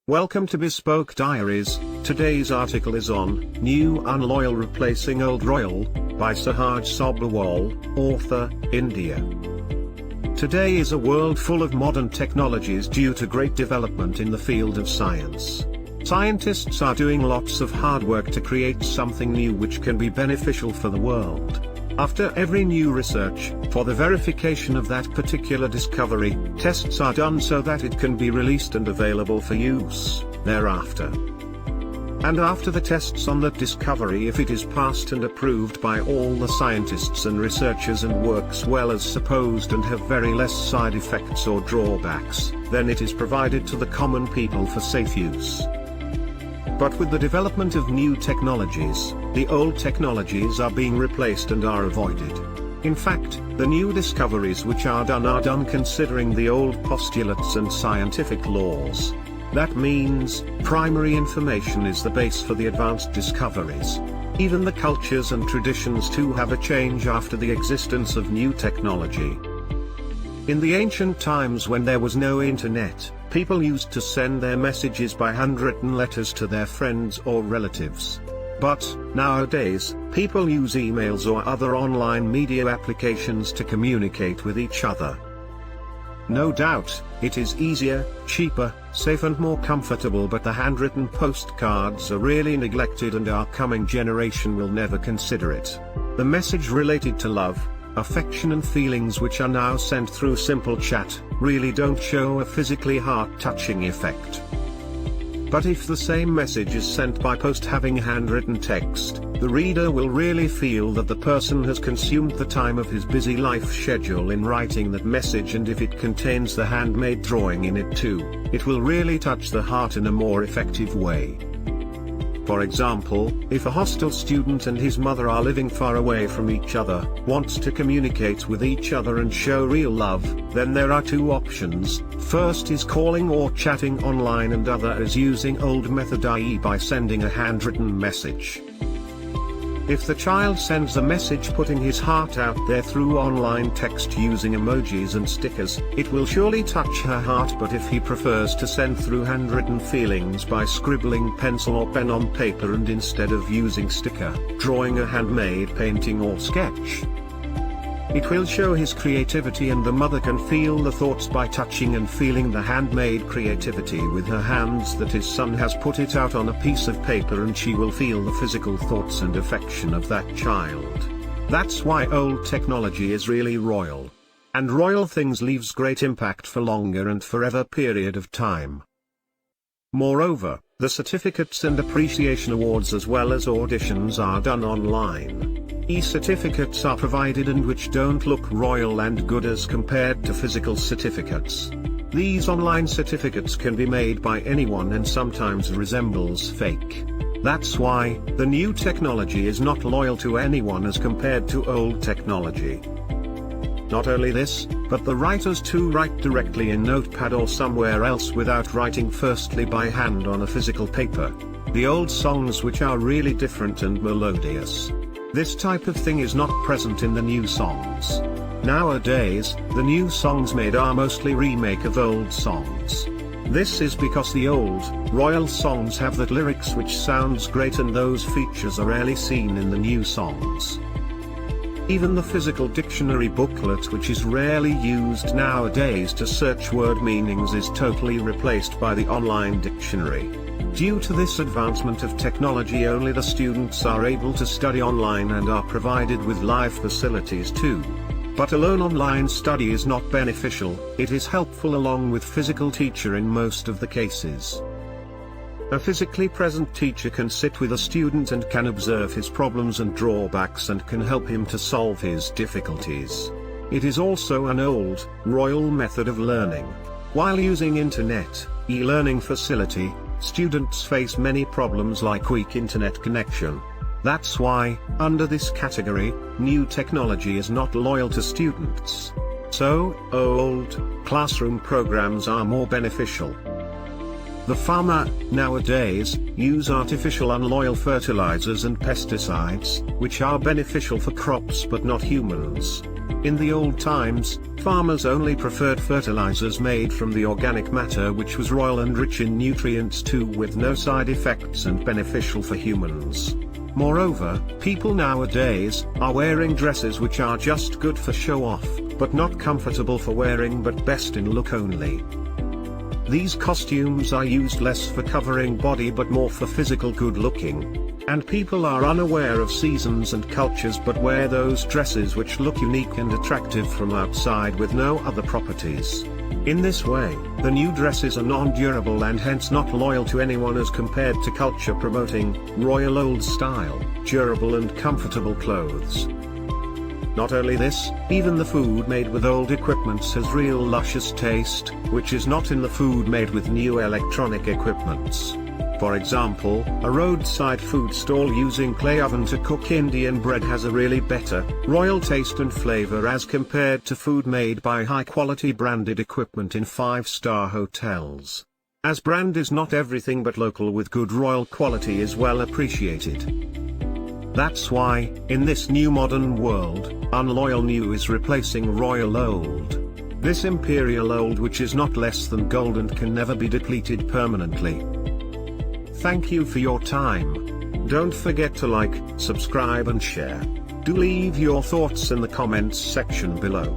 Welcome to Bespoke Diaries. Today's article is on New Unloyal Replacing Old Royal by SAHAJ SABHARWAL, author, India. Today is a world full of modern technologies due to great development in the field of science. Scientists are doing lots of hard work to create something new which can be beneficial for the world. After every new research, for the verification of that particular discovery, tests are done so that it can be released and available for use thereafter. And after the tests on that discovery, if it is passed and approved by all the scientists and researchers and works well as supposed and have very less side effects or drawbacks, then it is provided to the common people for safe use. But with the development of new technologies, the old technologies are being replaced and are avoided. In fact, the new discoveries which are done considering the old postulates and scientific laws. That means, primary information is the base for the advanced discoveries. Even the cultures and traditions too have a change after the existence of new technology. In the ancient times when there was no internet, people used to send their messages by handwritten letters to their friends or relatives. But, nowadays, people use emails or other online media applications to communicate with each other. No doubt, it is easier, cheaper, safe and more comfortable, but the handwritten postcards are really neglected and our coming generation will never consider it. The message related to love, affection and feelings which are now sent through simple chat, really don't show a physically heart-touching effect. But if the same message is sent by post having handwritten text, the reader will really feel that the person has consumed the time of his busy life schedule in writing that message, and if it contains the handmade drawing in it too, it will really touch the heart in a more effective way. For example, if a hostel student and his mother are living far away from each other, wants to communicate with each other and show real love, then there are two options. First is calling or chatting online, and other is using old method, i.e. by sending a handwritten message. If the child sends a message putting his heart out there through online text using emojis and stickers, it will surely touch her heart. But if he prefers to send through handwritten feelings by scribbling pencil or pen on paper, and instead of using sticker, drawing a handmade painting or sketch, it will show his creativity, and the mother can feel the thoughts by touching and feeling the handmade creativity with her hands that his son has put it out on a piece of paper, and she will feel the physical thoughts and affection of that child. That's why old technology is really royal. And royal things leaves great impact for longer and forever period of time. Moreover, the certificates and appreciation awards as well as auditions are done online. E-certificates are provided and which don't look royal and good as compared to physical certificates. These online certificates can be made by anyone and sometimes resembles fake. That's why, the new technology is not loyal to anyone as compared to old technology. Not only this, but the writers too write directly in notepad or somewhere else without writing firstly by hand on a physical paper. The old songs which are really different and melodious. This type of thing is not present in the new songs. Nowadays, the new songs made are mostly remake of old songs. This is because the old, royal songs have that lyrics which sounds great, and those features are rarely seen in the new songs. Even the physical dictionary booklet, which is rarely used nowadays to search word meanings, is totally replaced by the online dictionary. Due to this advancement of technology, only the students are able to study online and are provided with live facilities too. But alone online study is not beneficial, it is helpful along with physical teacher in most of the cases. A physically present teacher can sit with a student and can observe his problems and drawbacks and can help him to solve his difficulties. It is also an old, royal method of learning. While using internet, e-learning facility, students face many problems like weak internet connection. That's why, under this category, new technology is not loyal to students. So, old, classroom programs are more beneficial. The farmer, nowadays, use artificial unloyal fertilizers and pesticides, which are beneficial for crops but not humans. In the old times, farmers only preferred fertilizers made from the organic matter, which was royal and rich in nutrients too, with no side effects and beneficial for humans. Moreover, people nowadays are wearing dresses which are just good for show off, but not comfortable for wearing, but best in look only. These costumes are used less for covering body but more for physical good looking. And people are unaware of seasons and cultures but wear those dresses which look unique and attractive from outside with no other properties. In this way, the new dresses are non-durable and hence not loyal to anyone as compared to culture promoting royal old style, durable and comfortable clothes. Not only this, even the food made with old equipments has real luscious taste, which is not in the food made with new electronic equipments. For example, a roadside food stall using clay oven to cook Indian bread has a really better, royal taste and flavor as compared to food made by high-quality branded equipment in 5-star hotels. As brand is not everything, but local with good royal quality is well appreciated. That's why, in this new modern world, unloyal new is replacing royal old. This imperial old which is not less than gold and can never be depleted permanently. Thank you for your time. Don't forget to like, subscribe and share. Do leave your thoughts in the comments section below.